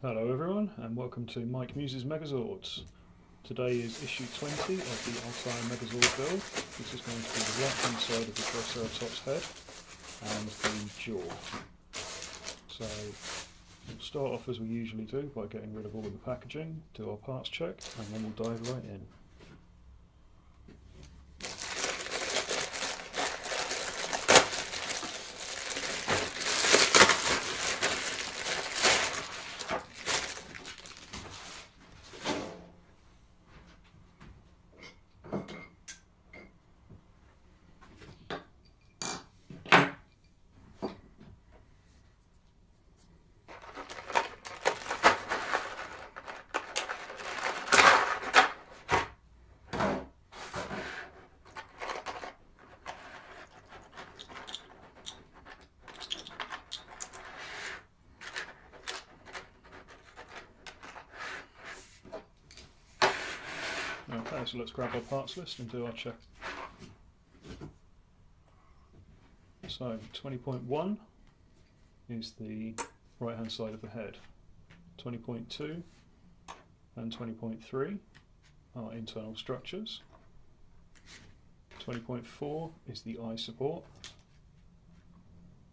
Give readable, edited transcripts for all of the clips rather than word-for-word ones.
Hello everyone and welcome to Mike Muse's Megazords. Today is issue 20 of the Altaya Megazord build. This is going to be the right hand side of the Triceratops head and the jaw. So we'll start off as we usually do by getting rid of all of the packaging, do our parts check, and then we'll dive right in. Okay, so let's grab our parts list and do our check. So 20.1 is the right hand side of the head. 20.2 and 20.3 are internal structures. 20.4 is the eye support.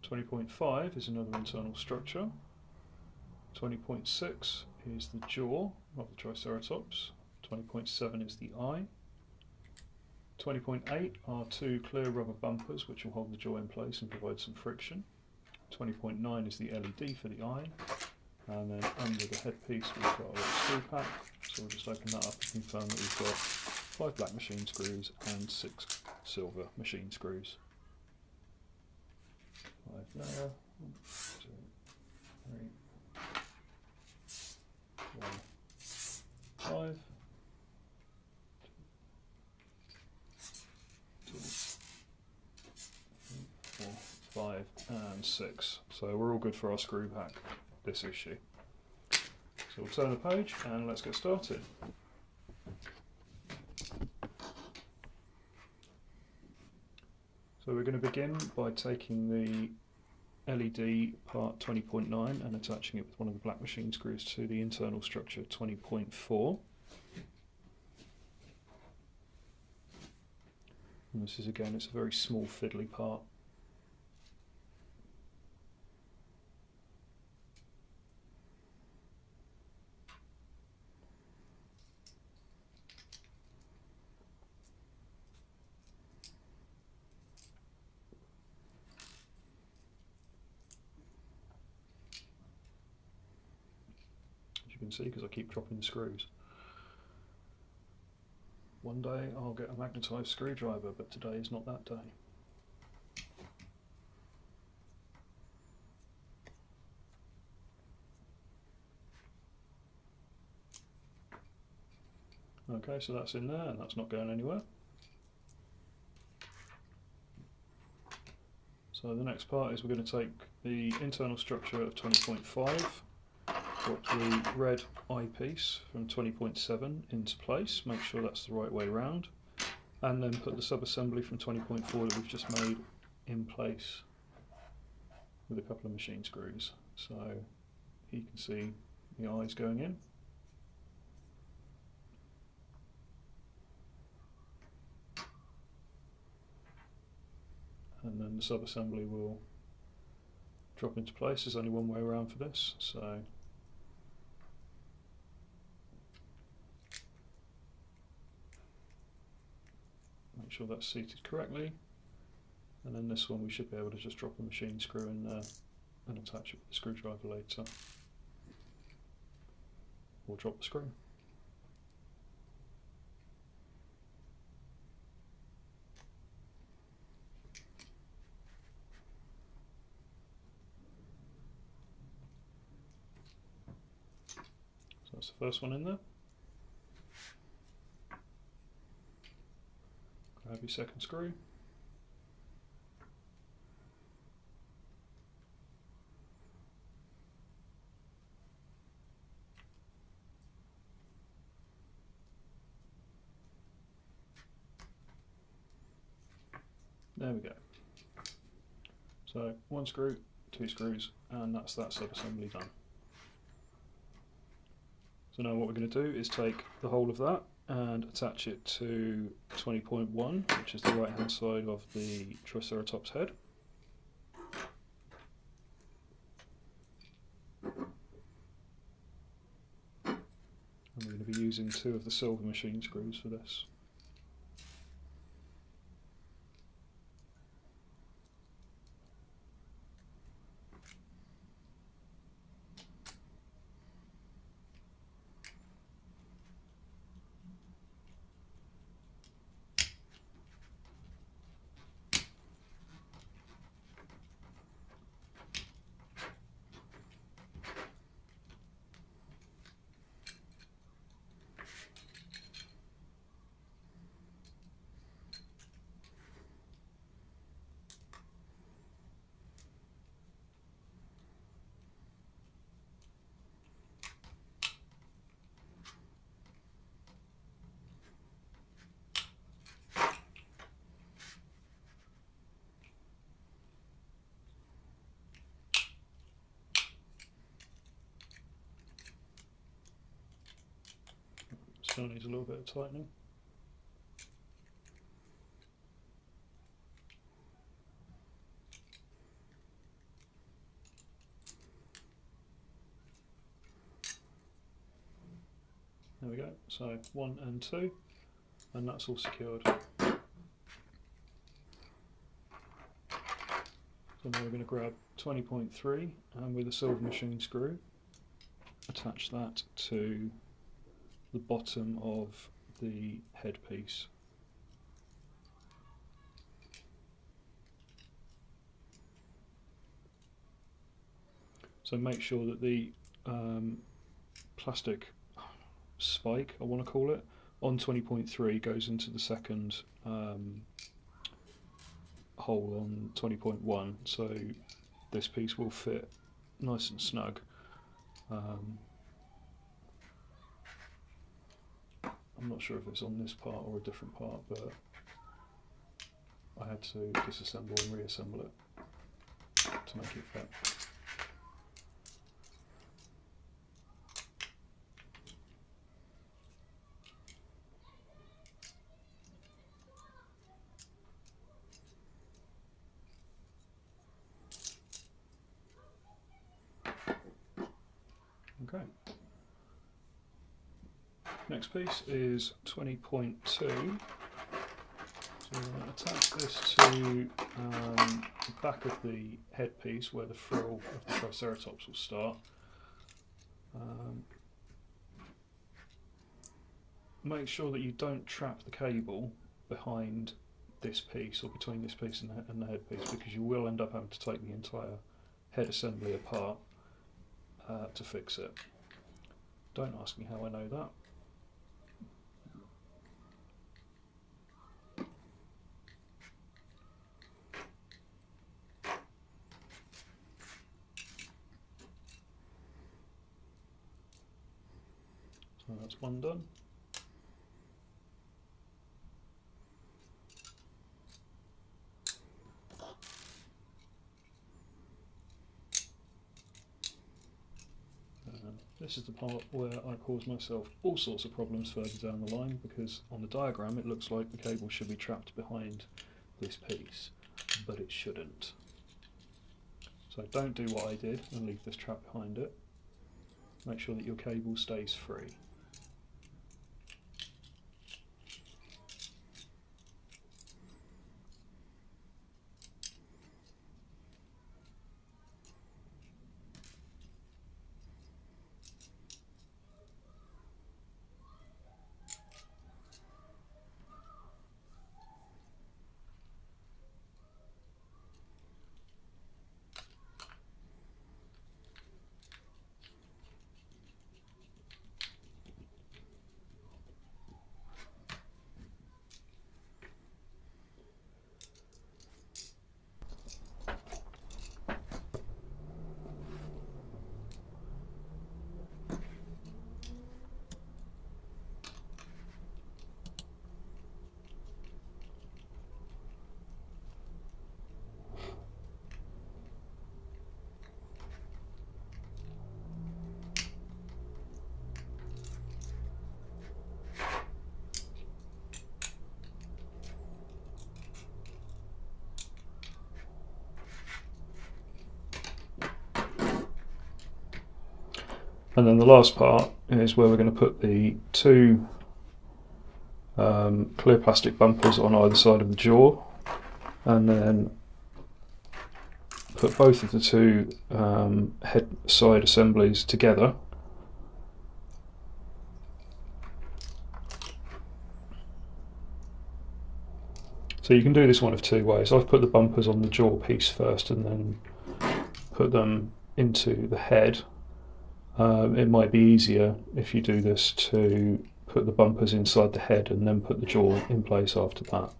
20.5 is another internal structure. 20.6 is the jaw of the Triceratops. 20.7 is the eye. 20.8 are two clear rubber bumpers which will hold the jaw in place and provide some friction. 20.9 is the LED for the eye, and then under the headpiece we've got a little screw pack, so we'll just open that up and confirm that we've got 5 black machine screws and 6 silver machine screws. 5 there, 1, 2, 3, 4, 5. 5 and 6. So we're all good for our screw pack this issue. So we'll turn the page and let's get started. So we're going to begin by taking the LED part 20.9 and attaching it with one of the black machine screws to the internal structure 20.4. And this is, again, it's a very small fiddly part. As you can see, because I keep dropping the screws. One day I'll get a magnetised screwdriver, but today is not that day. Okay, so that's in there and that's not going anywhere. So the next part is we're going to take the internal structure of 20.5, drop the red eyepiece from 20.7 into place, make sure that's the right way round, and then put the sub-assembly from 20.4 that we've just made in place with a couple of machine screws. So you can see the eyes going in. And then the sub-assembly will drop into place. There's only one way around for this, so make sure that's seated correctly, and then this one we should be able to just drop a machine screw in there and attach it with the screwdriver later, or drop the screw. So that's the first one in there. Grab your second screw. There we go. So one screw, 2 screws, and that's that sub-assembly done. So now what we're going to do is take the whole of that and attach it to 20.1, which is the right hand side of the Triceratops head. And we're going to be using 2 of the silver machine screws for this. Still needs a little bit of tightening. There we go, so 1 and 2, and that's all secured. So now we're going to grab 20.3 and with a silver machine screw attach that to the bottom of the headpiece. So make sure that the plastic spike, I want to call it, on 20.3 goes into the second hole on 20.1, so this piece will fit nice and snug. I'm not sure if it's on this part or a different part, but I had to disassemble and reassemble it to make it fit. Okay. Next piece is 20.2. So we're going to attach this to the back of the headpiece where the frill of the Triceratops will start. Make sure that you don't trap the cable behind this piece or between this piece and the headpiece, because you will end up having to take the entire head assembly apart to fix it. Don't ask me how I know that. So that's one done. This is the part where I cause myself all sorts of problems further down the line, because on the diagram it looks like the cable should be trapped behind this piece, but it shouldn't. So don't do what I did and leave this trap behind it. Make sure that your cable stays free. And then the last part is where we're going to put the two clear plastic bumpers on either side of the jaw, and then put both of the two head side assemblies together. So you can do this one of two ways. I've put the bumpers on the jaw piece first and then put them into the head. It might be easier if you do this to put the bumpers inside the head and then put the jaw in place after that.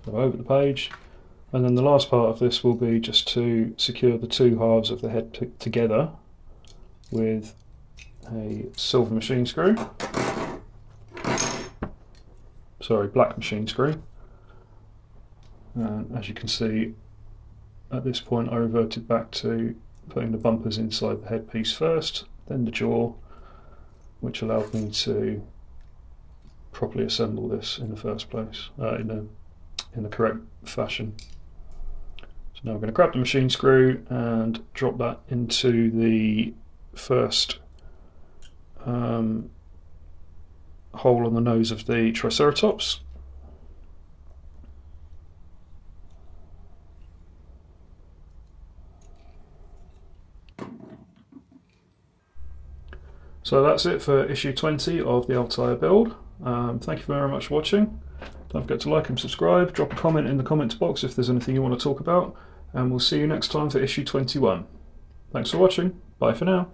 Go over the page, and then the last part of this will be just to secure the two halves of the head together with a silver machine screw, sorry, black machine screw. And as you can see, at this point I reverted back to putting the bumpers inside the headpiece first, then the jaw, which allowed me to properly assemble this in the first place, in the correct fashion. So now I'm going to grab the machine screw and drop that into the first hole on the nose of the Triceratops. So that's it for issue 20 of the Altaya build. Thank you very much for watching. Don't forget to like and subscribe, drop a comment in the comments box if there's anything you want to talk about, and we'll see you next time for issue 21. Thanks for watching, bye for now.